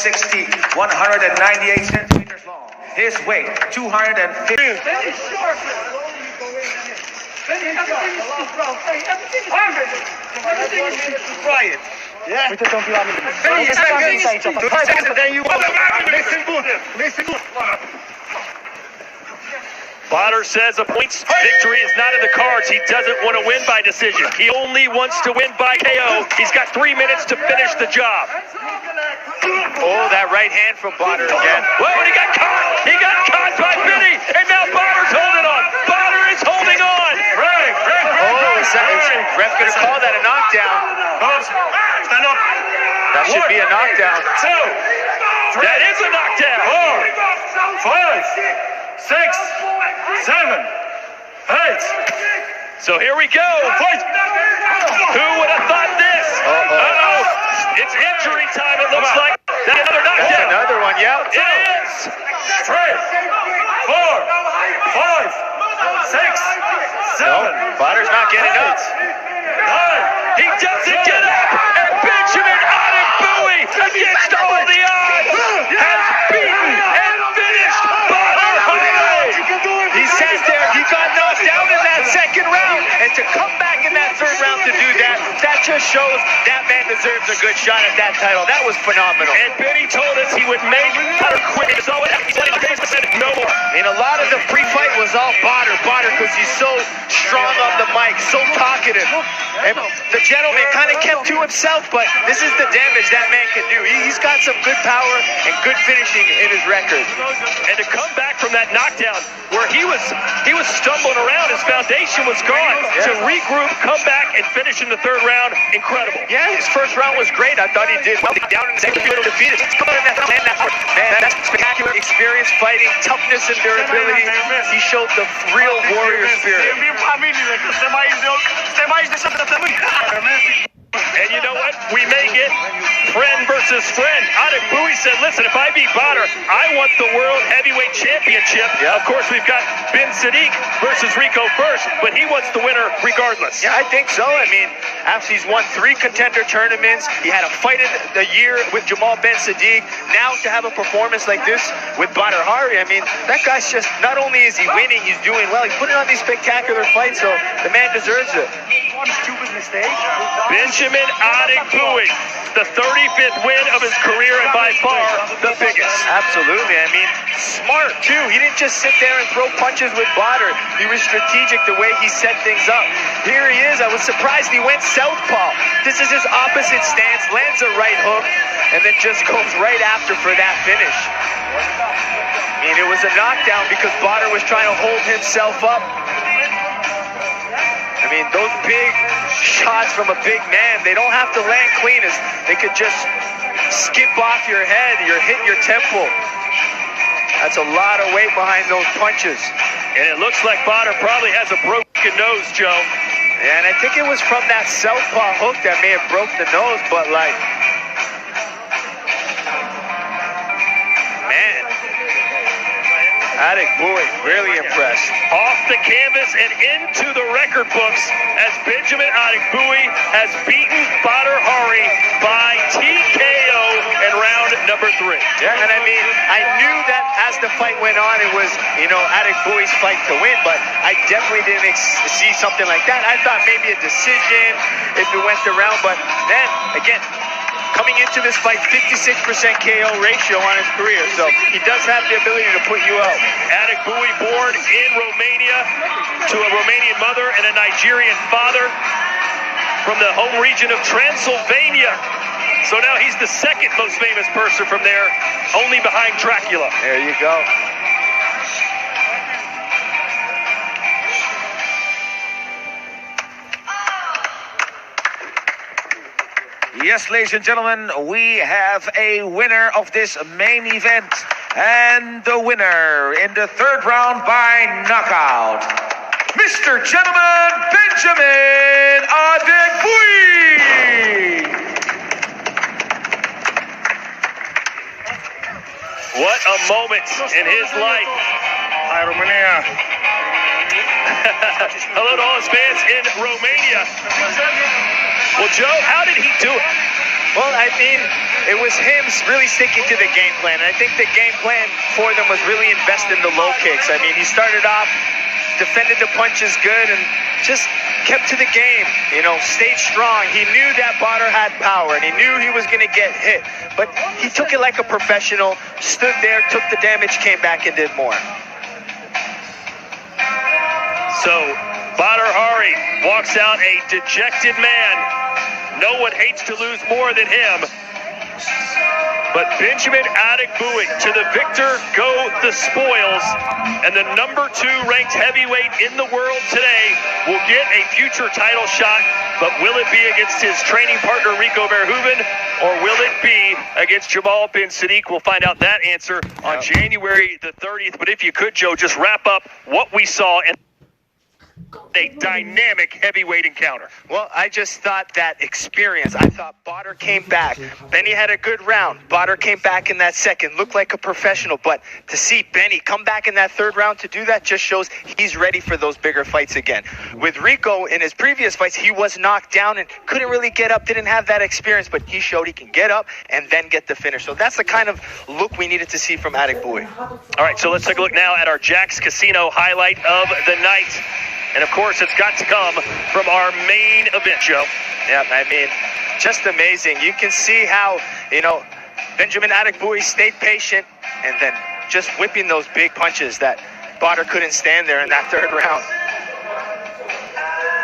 160, 198 centimeters long. His weight, 250. Very short. Everything is try it. Yeah. We don't do anything. Listen good. Badr says a points victory is not in the cards. He doesn't want to win by decision. He only wants to win by KO. He's got 3 minutes to finish the job. Oh, that right hand from Badr again. Well, and he got caught. He got caught by Vinny, and now Badr's holding on. Badr is holding on. Oh, is ref gonna call that a knockdown? Stand up. That should be a knockdown. 2, 3. That is a knockdown. 4, 5, 6, 7, 8. So here we go. Fight. Who would have thought this? Uh-oh. It's injury time, it looks like. That's another knockdown. Another one, yeah. It is. 3, 4, 5, 6, 7. No, Badr's not getting up. 9. He doesn't get up. And Benjamin Adegbuyi, against all the odds, has beaten and finished Badr Hari. He sat there, he got knocked out in that second round, and to come back in that third round to do that, that just shows that man deserves a good shot at that title. That was phenomenal. And Benny told us he would make Badr quit. So he said no more. And a lot of the pre-fight was all Badr, because he's so strong on the mic, so talkative. And the gentleman kind of kept to himself, but this is the damage that man can do. He's got some good power and good finishing in his record. And to come back from that knockdown where he was stumbling around, his foundation was gone. Yeah. To regroup, come back, and finish in the third round, incredible. Yeah, his first round was great. I thought he did well. Down in the second round, defeated. Man, that's spectacular experience fighting, toughness and durability. He showed the real warrior spirit. And you know what? We may get friend versus friend. Adegbuyi said, listen, if I beat Badr, I want the World Heavyweight Championship. Yeah. Of course, we've got Ben Sadiq versus Rico first, but he wants the winner regardless. Yeah, I think so. I mean, after he's won 3 contender tournaments, he had a fight in the year with Jamal Ben Sadiq. Now to have a performance like this with Badr Hari, I mean, that guy's just, not only is he winning, he's doing well. He's putting on these spectacular fights, so the man deserves it. Benjamin Adegbuyi, the 35th win of his career and by far the biggest. Absolutely. I mean, smart too. He didn't just sit there and throw punches with Badr. He was strategic the way he set things up. Here he is. I was surprised he went southpaw. This is his opposite stance, lands a right hook, and then just goes right after for that finish. I mean, it was a knockdown because Badr was trying to hold himself up. I mean, those big shots from a big man, they don't have to land clean. They could just skip off your head, hit your temple. That's a lot of weight behind those punches. And it looks like Badr probably has a broken nose, Joe. And I think it was from that southpaw hook that may have broke the nose, but like, man, Adegbuyi, really impressed. Off the canvas and into the record books as Benjamin Adegbuyi has beaten Badr Hari by TKO in round number 3. Yeah, and I mean, I knew that as the fight went on, it was, Adegbuyi's fight to win, but I definitely didn't see something like that. I thought maybe a decision if it went around, but then, again, coming into this fight, 56% KO ratio on his career, so he does have the ability to put you out. Adegbuyi born in Romania to a Romanian mother and a Nigerian father from the home region of Transylvania. So now he's the second most famous person from there, only behind Dracula. There you go. Yes, ladies and gentlemen, we have a winner of this main event. And the winner in the third round by knockout, Mr. Gentleman Benjamin Adegbuyi. What a moment in his life. Hi, Romania. Hello to all his fans in Romania. Well, Joe, how did he do it? Well, I mean, it was him really sticking to the game plan. And I think the game plan for them was really invest in the low kicks. I mean, he started off, defended the punches good, and just kept to the game, stayed strong. He knew that Badr had power, and he knew he was going to get hit. But he took it like a professional, stood there, took the damage, came back and did more. So, Badr Hari walks out a dejected man. No one hates to lose more than him. But Benjamin Adegbuyi, to the victor go the spoils. And the number 2 ranked heavyweight in the world today will get a future title shot. But will it be against his training partner, Rico Verhoeven, or will it be against Jamal bin Sadiq? We'll find out that answer on January the 30th. But if you could, Joe, just wrap up what we saw in a dynamic heavyweight encounter. Well, I just thought that experience. I thought Badr came back. Benny had a good round. Badr came back in that second, looked like a professional. But to see Benny come back in that third round to do that just shows he's ready for those bigger fights again. With Rico, in his previous fights, he was knocked down and couldn't really get up, didn't have that experience, but he showed he can get up and then get the finish. So that's the kind of look we needed to see from Adegbuyi. All right, so let's take a look now at our Jack's Casino highlight of the night. And, of course, it's got to come from our main event, Joe. Yeah, I mean, just amazing. You can see how, Benjamin Adegbuyi stayed patient and then just whipping those big punches that Badr couldn't stand there in that third round.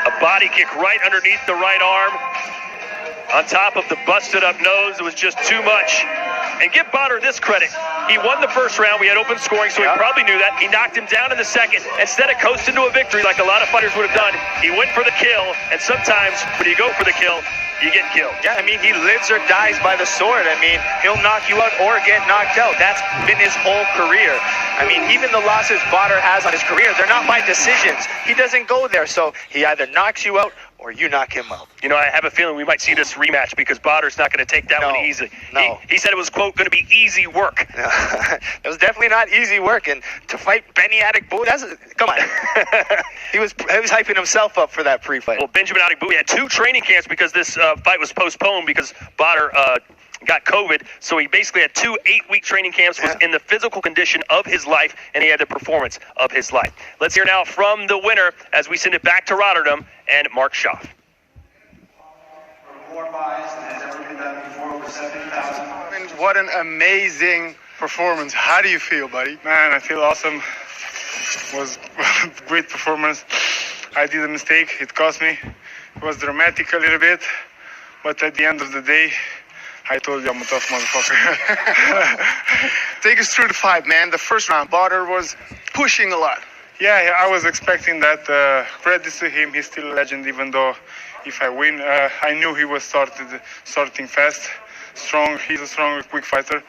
A body kick right underneath the right arm. On top of the busted up nose, it was just too much. And give Badr this credit. He won the first round. We had open scoring, so he probably knew that. He knocked him down in the second. Instead of coasting to a victory like a lot of fighters would have done, he went for the kill. And sometimes when you go for the kill, you get killed. Yeah, I mean, he lives or dies by the sword. I mean, he'll knock you out or get knocked out. That's been his whole career. I mean, even the losses Badr has on his career, they're not by decisions. He doesn't go there, so he either knocks you out or you knock him out. I have a feeling we might see this rematch because Badr's not going to take that one easy. No. He said it was, quote, going to be easy work. It was definitely not easy work. And to fight Benny Adegbuyi, come on. he was hyping himself up for that pre-fight. Well, Benjamin Adegbuyi had 2 training camps because this fight was postponed because Badr got COVID. So he basically had 2 8-week training camps, was in the physical condition of his life, and he had the performance of his life. Let's hear now from the winner as we send it back to Rotterdam and Mark Schaaf. More buys than has ever been done before, over 70,000. What an amazing performance. How do you feel, buddy? Man, I feel awesome. It was a great performance. I did a mistake. It cost me. It was dramatic a little bit. But at the end of the day, I told you I'm a tough motherfucker. Take us through the fight, man. The first round, Badr was pushing a lot. Yeah, I was expecting that. Credit to him. He's still a legend, even though if I win, I knew he was starting fast, strong. He's a strong, quick fighter.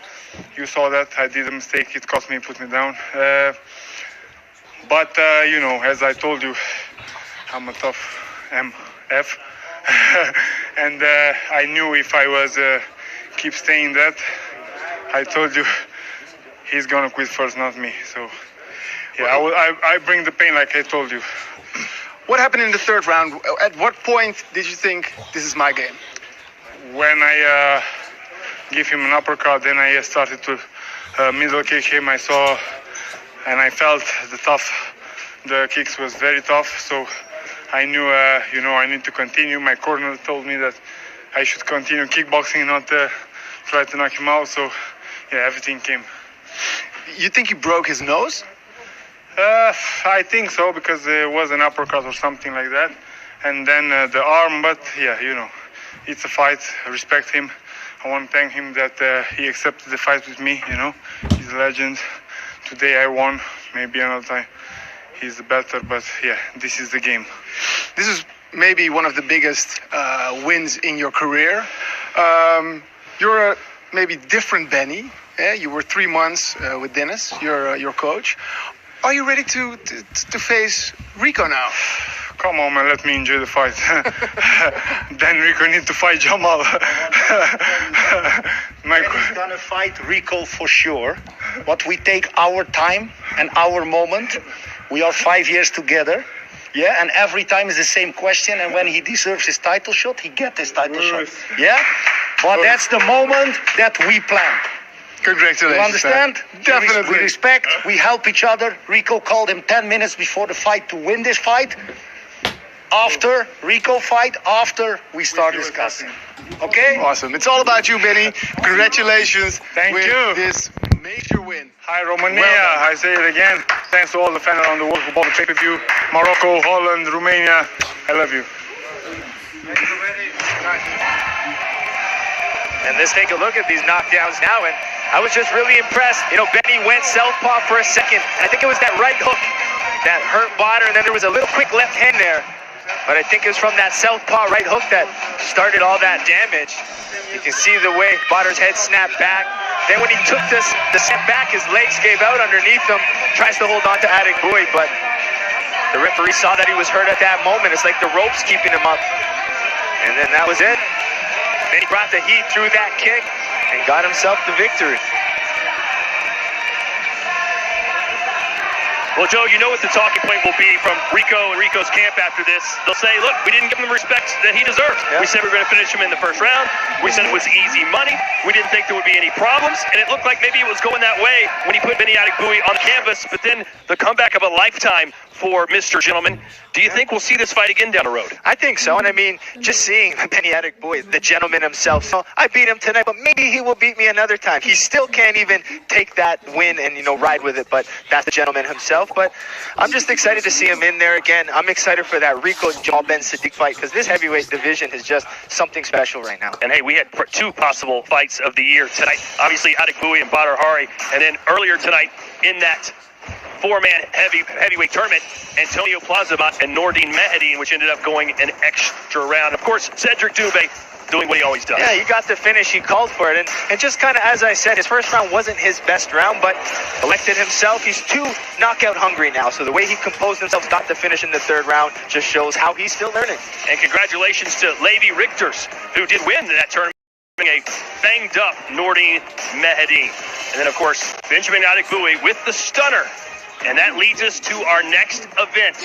You saw that. I did a mistake. It cost me, put me down. But as I told you, I'm a tough MF. And I knew if I was keep staying that, I told you, he's going to quit first, not me. So, yeah, I bring the pain like I told you. What happened in the third round? At what point did you think, this is my game? When I give him an uppercut, then I started to middle kick him. I saw and I felt the kicks was very tough. So I knew, I need to continue. My corner told me that I should continue kickboxing, not try to knock him out. So, yeah, everything came. You think he broke his nose? I think so, because it was an uppercut or something like that. And then the arm, but yeah, it's a fight. I respect him. I want to thank him that he accepted the fight with me, He's a legend. Today I won. Maybe another time he's better, but yeah, this is the game. This is maybe one of the biggest wins in your career. You're a maybe different Benny. Yeah? You were 3 months with Dennis, your coach. Are you ready to face Rico now? Come on, man, let me enjoy the fight. Then Rico need to fight Jamal. Benny's gonna fight Rico for sure, but we take our time and our moment. We are 5 years together. Yeah, and every time is the same question, and when he deserves his title shot, he gets his title shot. Yeah? But that's the moment that we planned. Congratulations. You understand? man. Definitely. We respect, we help each other. Rico called him 10 minutes before the fight to win this fight. After Rico fight, after we start discussing. Okay? Awesome. It's all about you, Benny. Congratulations. Thank with you. this major win. Hi, Romania. Well done. I say it again. Thanks to all the fans around the world who bought the pay-per-view. Morocco, Holland, Romania. I love you. And let's take a look at these knockdowns now. And I was just really impressed. You know, Benny went southpaw for a second. I think it was that right hook that hurt Badr, and then there was a little quick left hand there. But I think it was from that southpaw right hook that started all that damage. You can see the way Badr's head snapped back. Then when he took the step back, his legs gave out underneath him. Tries to hold on to Adegbuyi, but the referee saw that he was hurt at that moment. It's like the ropes keeping him up. And then that was it. Then he brought the heat through that kick and got himself the victory. Well, Joe, you know what the talking point will be from Rico and Rico's camp after this. They'll say, look, we didn't give him the respect that he deserved. Yeah. We said we were going to finish him in the first round. We said it was easy money. We didn't think there would be any problems. And it looked like maybe it was going that way when he put Benny Adegbuyi on the canvas. But then the comeback of a lifetime for Mr. Gentleman. Do you think we'll see this fight again down the road? I think so, and I mean, just seeing Benny Adegbuyi, the gentleman himself. So I beat him tonight, but maybe he will beat me another time. He still can't even take that win and, you know, ride with it, but that's the gentleman himself. But I'm just excited to see him in there again. I'm excited for that Rico Jamal Ben Sadiq fight because this heavyweight division is just something special right now. And hey, we had two possible fights of the year tonight. Obviously, Adegbuyi and Badr Hari, and then earlier tonight in that four-man heavyweight tournament, Antonio Plazamat and Nordine Mehedin, which ended up going an extra round. Of course, Cedric Doumbé doing what he always does. Yeah, he got the finish. He called for it. And just kind of, as I said, his first round wasn't his best round, but elected himself. He's too knockout hungry now. So the way he composed himself, got the finish in the third round, just shows how he's still learning. And congratulations to Levi Richters, who did win that tournament, a banged-up Nordine Mehedin. And then, of course, Benjamin Adegbuyi with the stunner. And that leads us to our next event.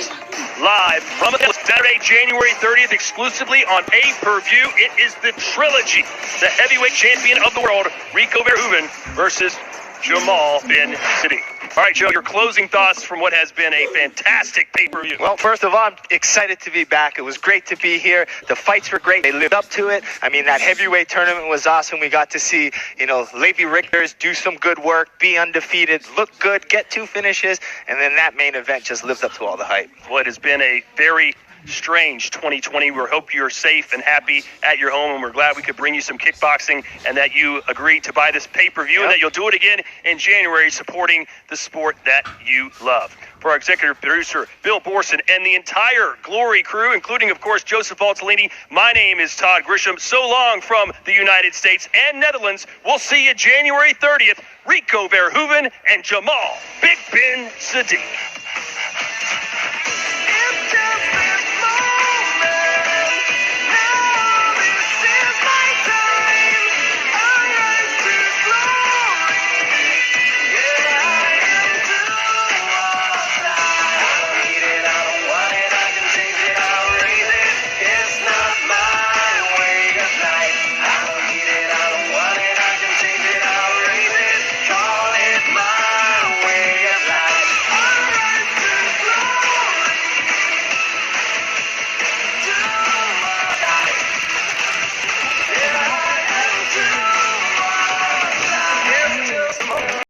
Live from Saturday, January 30th, exclusively on pay-per-view. It is the trilogy. The heavyweight champion of the world, Rico Verhoeven, versus Jamal Ben Sadiq. All right, Joe, your closing thoughts from what has been a fantastic pay-per-view. Well, first of all, I'm excited to be back. It was great to be here. The fights were great. They lived up to it. I mean, that heavyweight tournament was awesome. We got to see, you know, Levi Richters do some good work, be undefeated, look good, get two finishes, and then that main event just lived up to all the hype. Well, it has been a very strange 2020. We hope you're safe and happy at your home, and we're glad we could bring you some kickboxing and that you agreed to buy this pay-per-view and that you'll do it again in January, supporting the sport that you love. For our executive producer, Bill Borson, and the entire Glory crew, including, of course, Joseph Valtellini, my name is Todd Grisham. So long from the United States and Netherlands. We'll see you January 30th. Rico Verhoeven and Jamal Big Ben Sadiq.